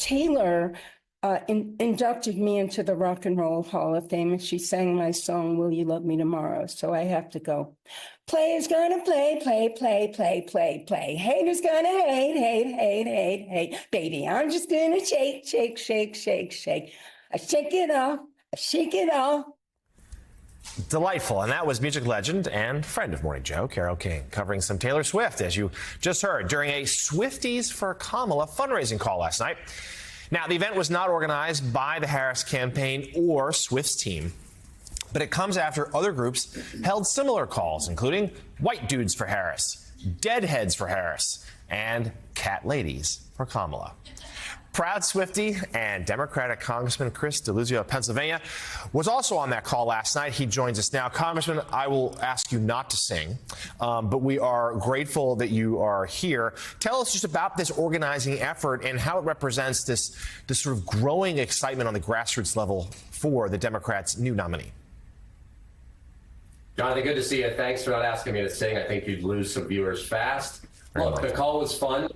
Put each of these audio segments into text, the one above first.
Taylor inducted me into the Rock and Roll Hall of Fame, and she sang my song, Will You Love Me Tomorrow? So I have to go. Players gonna play, play, play, play, play, play. Haters gonna hate, hate, hate, hate, hate. Baby, I'm just gonna shake, shake, shake, shake, shake. I shake it off, I shake it off. Delightful. And that was music legend and friend of Morning Joe, Carole King, covering some Taylor Swift, as you just heard, during a Swifties for Kamala fundraising call last night. Now, the event was not organized by the Harris campaign or Swift's team, but it comes after other groups held similar calls, including White Dudes for Harris, Deadheads for Harris, and Cat Ladies for Kamala. Proud Swiftie and Democratic Congressman Chris Deluzio of Pennsylvania was also on that call last night. He joins us now. Congressman, I will ask you not to sing, but we are grateful that you are here. Tell us just about this organizing effort and how it represents this sort of growing excitement on the grassroots level for the Democrats' new nominee. Jonathan, good to see you. Thanks for not asking me to sing. I think you'd lose some viewers fast. Look, the call was fun,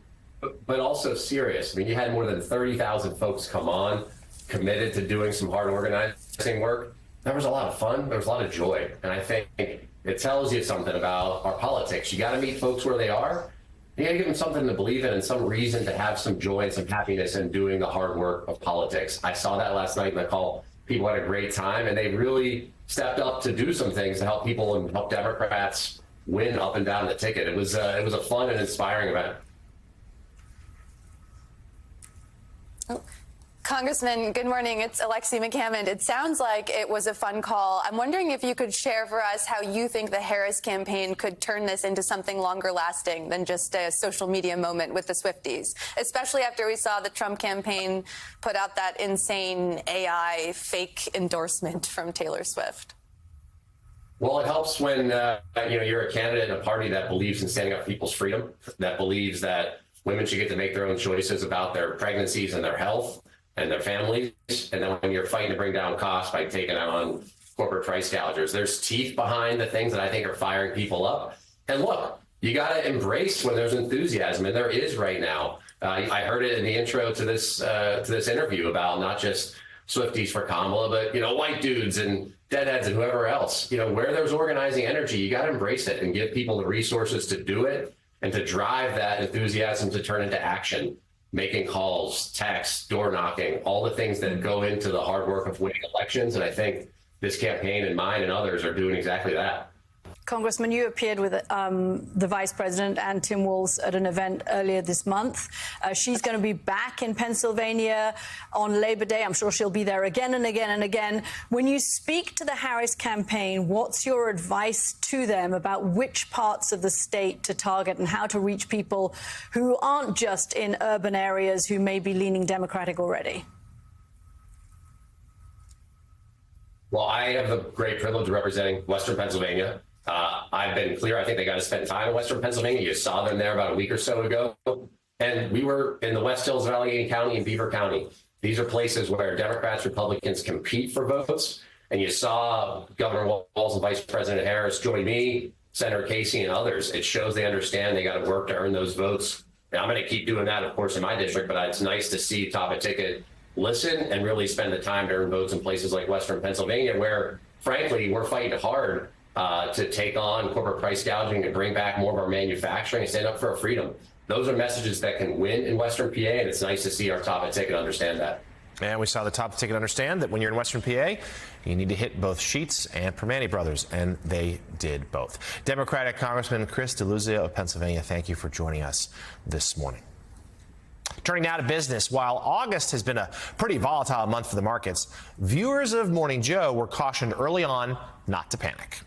but also serious. I mean, you had more than 30,000 folks come on, committed to doing some hard organizing work. There was a lot of fun. There was a lot of joy. And I think it tells you something about our politics. You got to meet folks where they are. You got to give them something to believe in and some reason to have some joy and some happiness in doing the hard work of politics. I saw that last night in the call. People had a great time, and they really stepped up to do some things to help people and help Democrats win up and down the ticket. It was a fun and inspiring event. Congressman, good morning. It's Alexi McCammond. It sounds like it was a fun call. I'm wondering if you could share for us how you think the Harris campaign could turn this into something longer lasting than just a social media moment with the Swifties, especially after we saw the Trump campaign put out that insane AI fake endorsement from Taylor Swift. Well, it helps when you're a candidate in a party that believes in standing up for people's freedom, that believes that women should get to make their own choices about their pregnancies and their health and their families. And then when you're fighting to bring down costs by taking on corporate price gougers, there's teeth behind the things that I think are firing people up. And look, you got to embrace when there's enthusiasm, and there is right now. I heard it in the intro to this interview about not just Swifties for Kamala, but white dudes and deadheads and whoever else. Where there's organizing energy, you got to embrace it and give people the resources to do it and to drive that enthusiasm to turn into action. Making calls, texts, door knocking, all the things that go into the hard work of winning elections. And I think this campaign and mine and others are doing exactly that. Congressman, you appeared with the Vice President and Tim Walz at an event earlier this month. She's going to be back in Pennsylvania on Labor Day. I'm sure she'll be there again and again and again. When you speak to the Harris campaign, what's your advice to them about which parts of the state to target and how to reach people who aren't just in urban areas who may be leaning Democratic already? Well, I have the great privilege of representing Western Pennsylvania. I've been clear. I think they got to spend time in Western Pennsylvania. You saw them there about a week or so ago. And we were in the West Hills of Allegheny County and Beaver County. These are places where Democrats, Republicans compete for votes. And you saw Governor Walz and Vice President Harris join me, Senator Casey, and others. It shows they understand they got to work to earn those votes. Now, I'm going to keep doing that, of course, in my district, but it's nice to see Top a Ticket listen and really spend the time to earn votes in places like Western Pennsylvania, where, frankly, we're fighting hard to take on corporate price gouging and bring back more of our manufacturing and stand up for our freedom. Those are messages that can win in Western PA, and it's nice to see our Top a Ticket understand that. And we saw the Top Ticket understand that when you're in Western PA, you need to hit both Sheetz and Permane Brothers, and they did both. Democratic Congressman Chris Deluzio of Pennsylvania, thank you for joining us this morning. Turning now to business, while August has been a pretty volatile month for the markets, viewers of Morning Joe were cautioned early on not to panic.